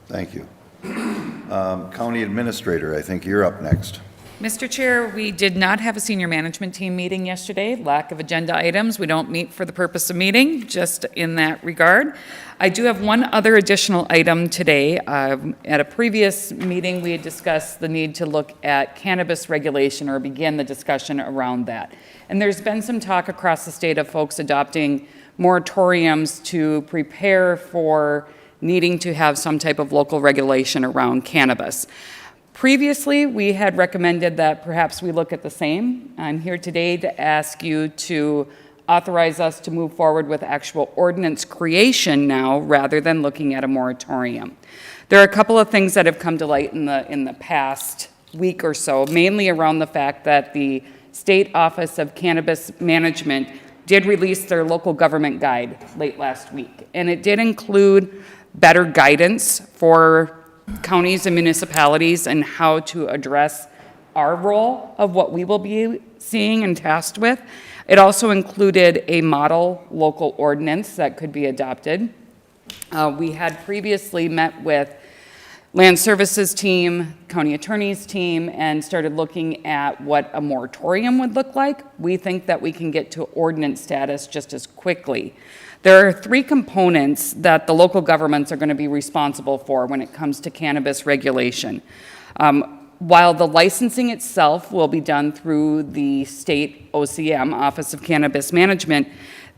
Thank you. County Administrator, I think you're up next. Mr. Chair, we did not have a senior management team meeting yesterday. Lack of agenda items. We don't meet for the purpose of meeting, just in that regard. I do have one other additional item today. At a previous meeting, we had discussed the need to look at cannabis regulation or begin the discussion around that. And there's been some talk across the state of folks adopting moratoriums to prepare for needing to have some type of local regulation around cannabis. Previously, we had recommended that perhaps we look at the same. I'm here today to ask you to authorize us to move forward with actual ordinance creation now rather than looking at a moratorium. There are a couple of things that have come to light in the past week or so, mainly around the fact that the State Office of Cannabis Management did release their local government guide late last week, and it did include better guidance for counties and municipalities and how to address our role of what we will be seeing and tasked with. It also included a model local ordinance that could be adopted. We had previously met with Land Services team, County Attorney's team, and started looking at what a moratorium would look like. We think that we can get to ordinance status just as quickly. There are three components that the local governments are going to be responsible for when it comes to cannabis regulation. While the licensing itself will be done through the state OCM, Office of Cannabis Management,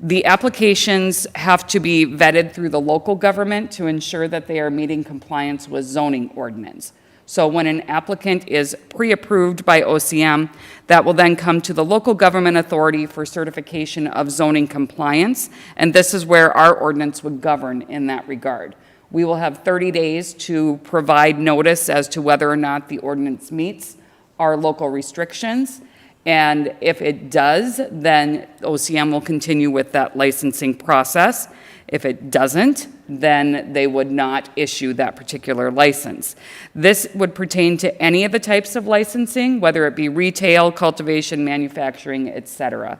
the applications have to be vetted through the local government to ensure that they are meeting compliance with zoning ordinance. So when an applicant is pre-approved by OCM, that will then come to the local government authority for certification of zoning compliance, and this is where our ordinance would govern in that regard. We will have 30 days to provide notice as to whether or not the ordinance meets our local restrictions, and if it does, then OCM will continue with that licensing process. If it doesn't, then they would not issue that particular license. This would pertain to any of the types of licensing, whether it be retail, cultivation, manufacturing, etc.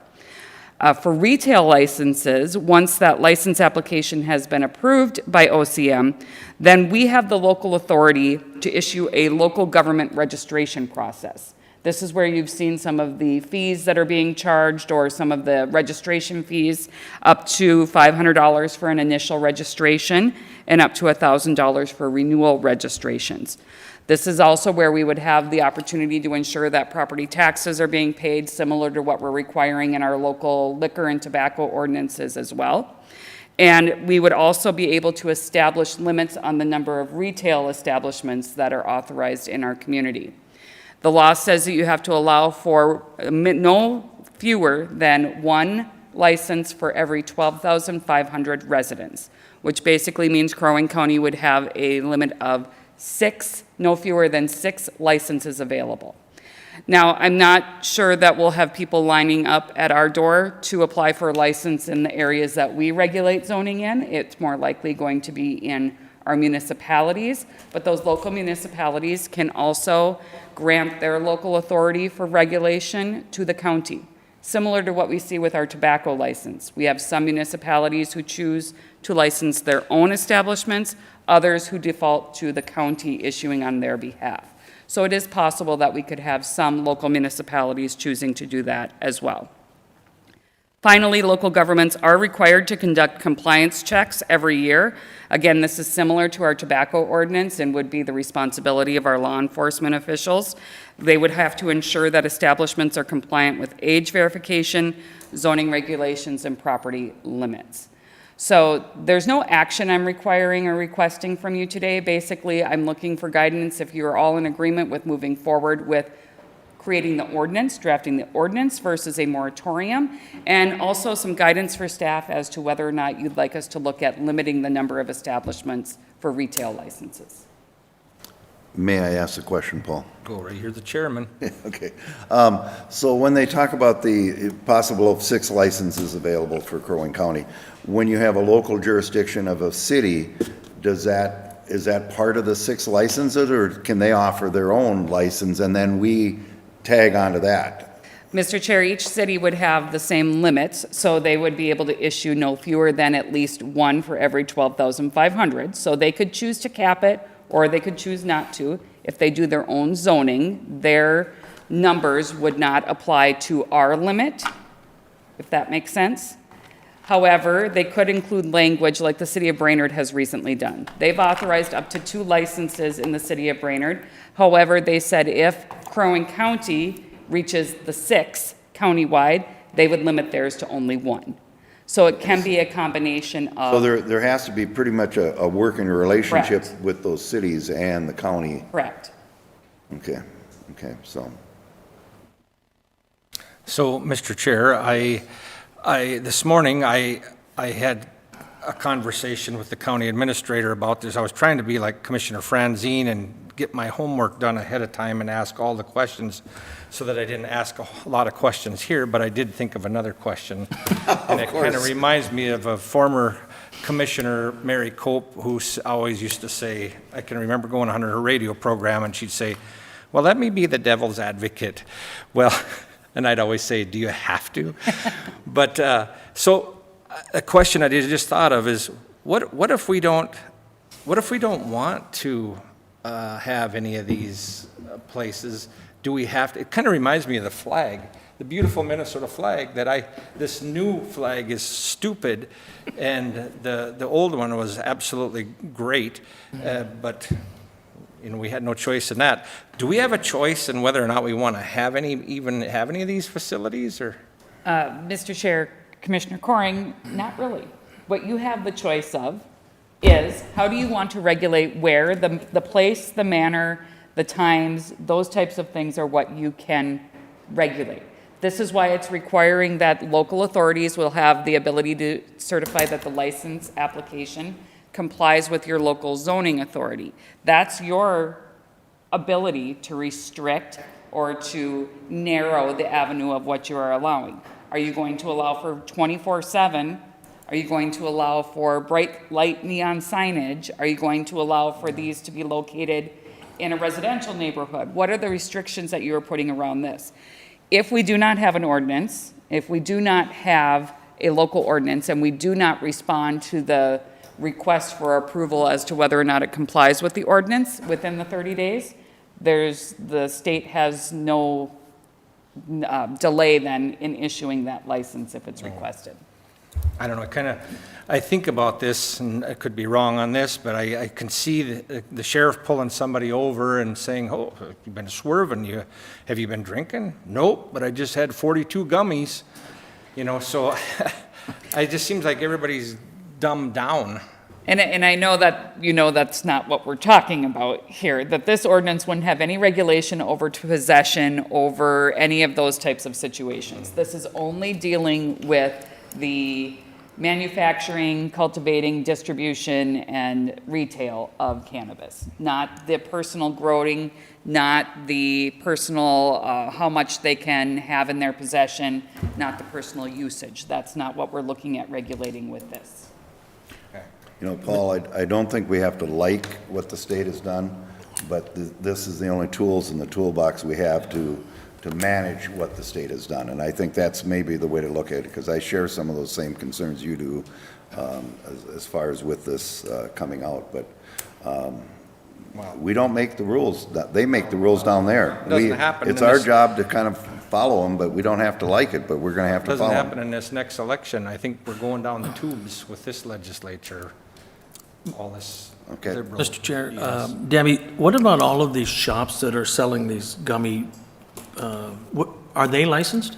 For retail licenses, once that license application has been approved by OCM, then we have the local authority to issue a local government registration process. This is where you've seen some of the fees that are being charged, or some of the registration fees, up to $500 for an initial registration and up to $1,000 for renewal registrations. This is also where we would have the opportunity to ensure that property taxes are being paid, similar to what we're requiring in our local liquor and tobacco ordinances as well. And we would also be able to establish limits on the number of retail establishments that are authorized in our community. The law says that you have to allow for no fewer than one license for every 12,500 residents, which basically means Crow Wing County would have a limit of no fewer than 6 licenses available. Now, I'm not sure that we'll have people lining up at our door to apply for a license in the areas that we regulate zoning in. It's more likely going to be in our municipalities, but those local municipalities can also grant their local authority for regulation to the county, similar to what we see with our tobacco license. We have some municipalities who choose to license their own establishments, others who default to the county issuing on their behalf. So it is possible that we could have some local municipalities choosing to do that as well. Finally, local governments are required to conduct compliance checks every year. Again, this is similar to our tobacco ordinance and would be the responsibility of our law enforcement officials. They would have to ensure that establishments are compliant with age verification, zoning regulations, and property limits. So there's no action I'm requiring or requesting from you today. Basically, I'm looking for guidance if you're all in agreement with moving forward with creating the ordinance, drafting the ordinance versus a moratorium, and also some guidance for staff as to whether or not you'd like us to look at limiting the number of establishments for retail licenses. May I ask a question, Paul? Go right here, the chairman. Okay. So when they talk about the possible of 6 licenses available for Crow Wing County, when you have a local jurisdiction of a city, is that part of the 6 licenses, or can they offer their own license and then we tag onto that? Mr. Chair, each city would have the same limits, so they would be able to issue no fewer than at least one for every 12,500. So they could choose to cap it, or they could choose not to. If they do their own zoning, their numbers would not apply to our limit, if that makes sense. However, they could include language like the City of Brainerd has recently done. They've authorized up to 2 licenses in the City of Brainerd. However, they said if Crow Wing County reaches the 6 countywide, they would limit theirs to only 1. So it can be a combination of... So there has to be pretty much a working relationship Correct. with those cities and the county. Correct. Okay, so. So, Mr. Chair, this morning, I had a conversation with the county administrator about this. I was trying to be like Commissioner Franzine and get my homework done ahead of time and ask all the questions so that I didn't ask a lot of questions here, but I did think of another question. And it kind of reminds me of a former Commissioner, Mary Cope, who always used to say, I can remember going on her radio program and she'd say, well, let me be the devil's advocate. Well, and I'd always say, do you have to? But so a question I just thought of is, what if we don't want to have any of these places? Do we have to? It kind of reminds me of the flag. the beautiful Minnesota flag that this new flag is stupid, and the old one was absolutely great, but we had no choice in that. Do we have a choice in whether or not we want to even have any of these facilities, or? Mr. Chair, Commissioner Coring, not really. What you have the choice of is, how do you want to regulate where, the place, the manner, the times, those types of things are what you can regulate. This is why it's requiring that local authorities will have the ability to certify that the license application complies with your local zoning authority. That's your ability to restrict or to narrow the avenue of what you are allowing. Are you going to allow for 24/7? Are you going to allow for bright light neon signage? Are you going to allow for these to be located in a residential neighborhood? What are the restrictions that you are putting around this? If we do not have an ordinance, if we do not have a local ordinance, and we do not respond to the request for approval as to whether or not it complies with the ordinance within the 30 days, the state has no delay then in issuing that license if it's requested. I don't know, I think about this, and I could be wrong on this, but I can see the sheriff pulling somebody over and saying, oh, you've been swerving, have you been drinking? Nope, but I just had 42 gummies, so it just seems like everybody's dumbed down. And I know that, that's not what we're talking about here, that this ordinance wouldn't have any regulation over to possession over any of those types of situations. This is only dealing with the manufacturing, cultivating, distribution, and retail of cannabis, not the personal growing, not the personal, how much they can have in their possession, not the personal usage. That's not what we're looking at regulating with this. Paul, I don't think we have to like what the state has done, but this is the only tools in the toolbox we have to manage what the state has done. And I think that's maybe the way to look at it, because I share some of those same concerns you do as far as with this coming out. But we don't make the rules. They make the rules down there. Doesn't happen. It's our job to kind of follow them, but we don't have to like it, but we're going to have to follow them. Doesn't happen in this next election. I think we're going down the tubes with this legislature. All this. Okay. Mr. Chair, Debbie, what about all of these shops that are selling these gummy, are they licensed?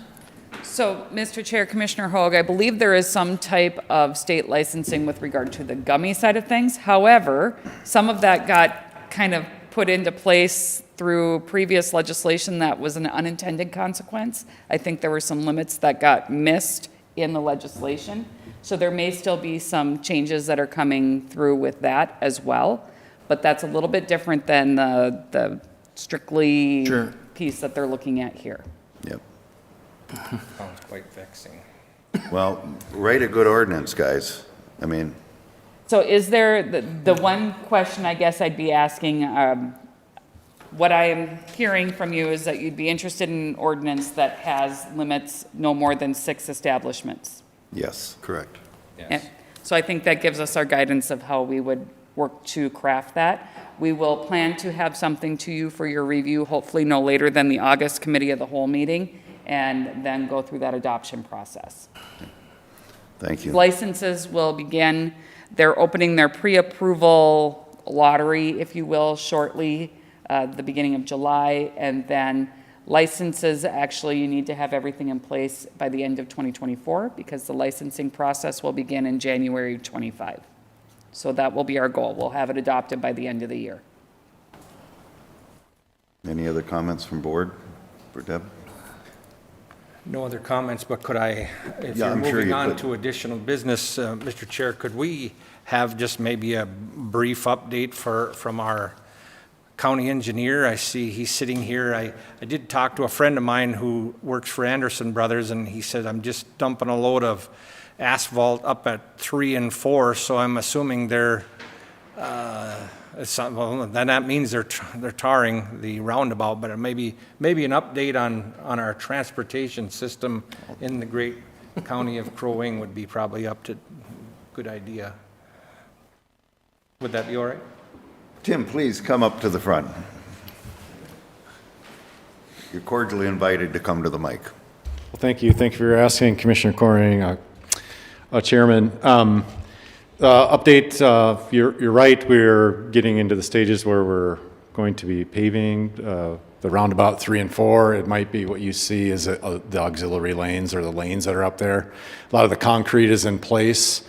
So, Mr. Chair, Commissioner Hoag, I believe there is some type of state licensing with regard to the gummy side of things. However, some of that got kind of put into place through previous legislation that was an unintended consequence. I think there were some limits that got missed in the legislation. So there may still be some changes that are coming through with that as well. But that's a little bit different than the strictly piece that they're looking at here. Yep. Sounds quite vexing. Well, write a good ordinance, guys. I mean. So is there, the one question I guess I'd be asking, what I am hearing from you is that you'd be interested in an ordinance that has limits no more than 6 establishments. Yes. Correct. Yes. So I think that gives us our guidance of how we would work to craft that. We will plan to have something to you for your review, hopefully no later than the August Committee of the Whole meeting, and then go through that adoption process. Thank you. Licenses will begin, they're opening their pre-approval lottery, if you will, shortly, the beginning of July, and then licenses, actually, you need to have everything in place by the end of 2024 because the licensing process will begin in January 25. So that will be our goal. We'll have it adopted by the end of the year. Any other comments from board for Deb? No other comments, but could I, if Yeah, you're I'm sure moving you on could. to additional business, Mr. Chair, could we have just maybe a brief update from our county engineer? I see he's sitting here. I did talk to a friend of mine who works for Anderson Brothers, and he said, I'm just dumping a load of asphalt up at 3 and 4, so I'm assuming they're, well, then that means they're tarring the roundabout, but maybe an update on our transportation system in the great county of Crow Wing would be probably good idea. Would that be all right? Tim, please come up to the front. You're cordially invited to come to the mic. Well, thank you. Thank you for asking, Commissioner Coring, Chairman. Update, you're right, we're getting into the stages where we're going to be paving the roundabout 3 and 4. It might be what you see is the auxiliary lanes or the lanes that are up there. A lot of the concrete is in place.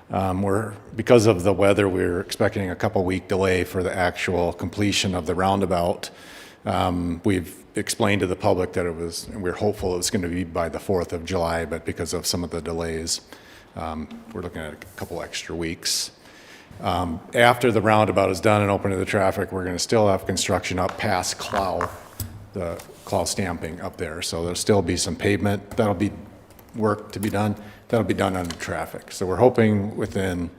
Because of the weather, we're expecting a couple-week delay for the actual completion of the roundabout. We've explained to the public that we're hopeful it's going to be by the 4th of July, but because of some of the delays, we're looking at a couple extra weeks. After the roundabout is done and open to the traffic, we're going to still have construction up past Clow, the Clow stamping up there. So there'll still be some pavement. That'll be work to be done. That'll be done under traffic. So we're hoping within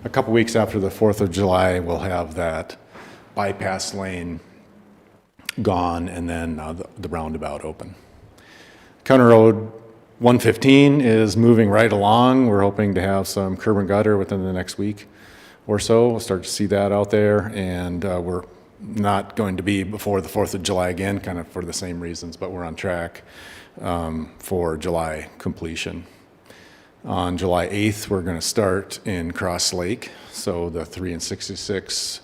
a couple weeks after the 4th of July, we'll have that bypass lane gone and then the roundabout open. County Road 115 is moving right along. We're hoping to have some curb and gutter within the next week or so. We'll start to see that out there, and we're not going to be before the 4th of July again, kind of for the same reasons, but we're on track for July completion. On July 8th, we're going to start in Cross Lake, so the 3 and 66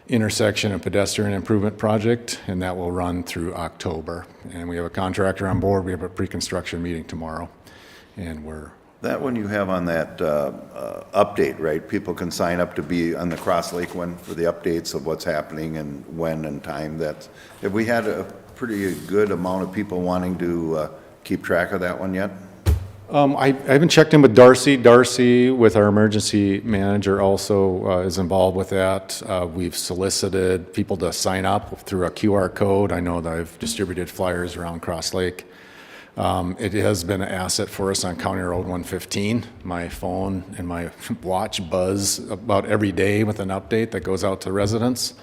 intersection and pedestrian improvement project, and that will run through October. And we have a contractor on board. We have a pre-construction meeting tomorrow, and we're... That one you have on that update, right? People can sign up to be on the Cross Lake one for the updates of what's happening and when and time. Have we had a pretty good amount of people wanting to keep track of that one yet? I haven't checked in with Darcy. Darcy, with our emergency manager, also is involved with that. We've solicited people to sign up through a QR code. I know that I've distributed flyers around Cross Lake. It has been an asset for us on County Road 115. My phone and my watch buzz about every day with an update that goes out to residents.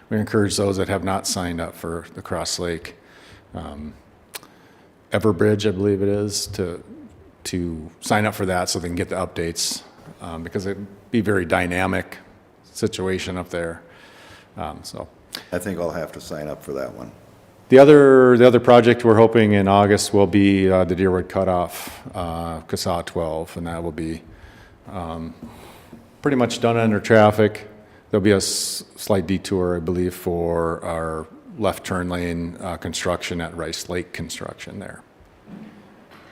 We encourage those that have not signed up for the Cross Lake Everbridge, I believe it is, to sign up for that so they can get the updates, because it'd be a very dynamic situation up there. So I think I'll have to sign up for that one. the other project we're hoping in August will be the Deerwood Cutoff, CASA 12, and that will be pretty much done under traffic. There'll be a slight detour, I believe, for our left turn lane construction at Rice Lake Construction there.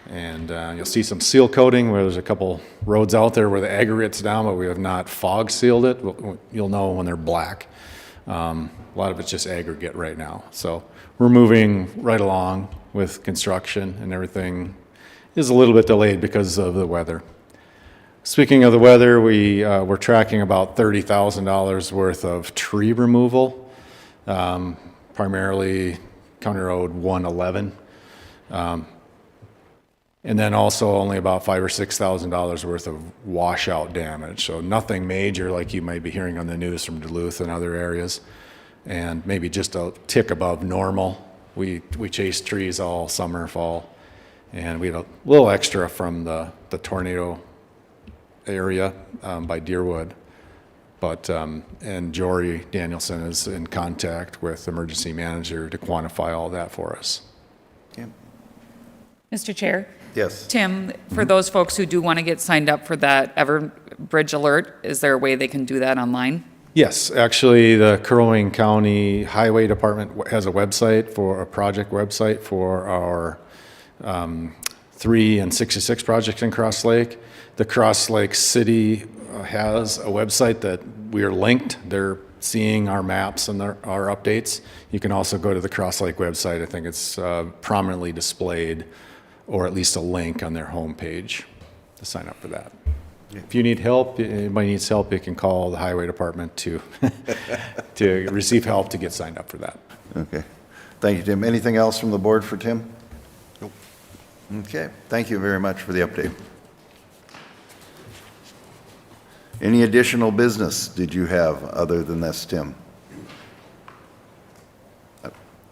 And you'll see some seal coating where there's a couple roads out there where the aggregate's down, but we have not fog sealed it. You'll know when they're black. A lot of it's just aggregate right now. So we're moving right along with construction, and everything is a little bit delayed because of the weather. Speaking of the weather, we're tracking about $30,000 worth of tree removal, primarily County Road 111. And then also only about $5,000 or $6,000 worth of washout damage. So nothing major like you might be hearing on the news from Duluth and other areas. And maybe just a tick above normal. We chased trees all summer, fall. And we had a little extra from the tornado area by Deerwood. But, and Jory Danielson is in contact with the emergency manager to quantify all that for us. Okay. Mr. Chair? Yes. Tim, for those folks who do want to get signed up for that Everbridge alert, is there a way they can do that online? Yes, actually, the Crow Wing County Highway Department has a website, for a project website for our 3 and 66 projects in Cross Lake. The Cross Lake City has a website that we are linked. They're seeing our maps and our updates. You can also go to the Cross Lake website. I think it's prominently displayed, or at least a link on their homepage to sign up for that. Yeah. If you need help, anybody needs help, you can call the highway department to receive help to get signed up for that. Okay. Thank you, Tim. Anything else from the board for Tim? Nope. Okay. Thank you very much for the update. Any additional business did you have other than this, Tim?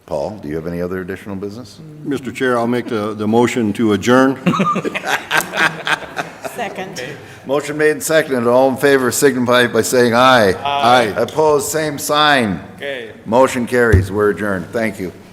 Paul, do you have any other additional business? Mr. Chair, I'll make the motion to adjourn. Second. Motion made and seconded. All in favor signify by saying aye. Aye. Opposed, same sign. Okay. Motion carries. We're adjourned. Thank you.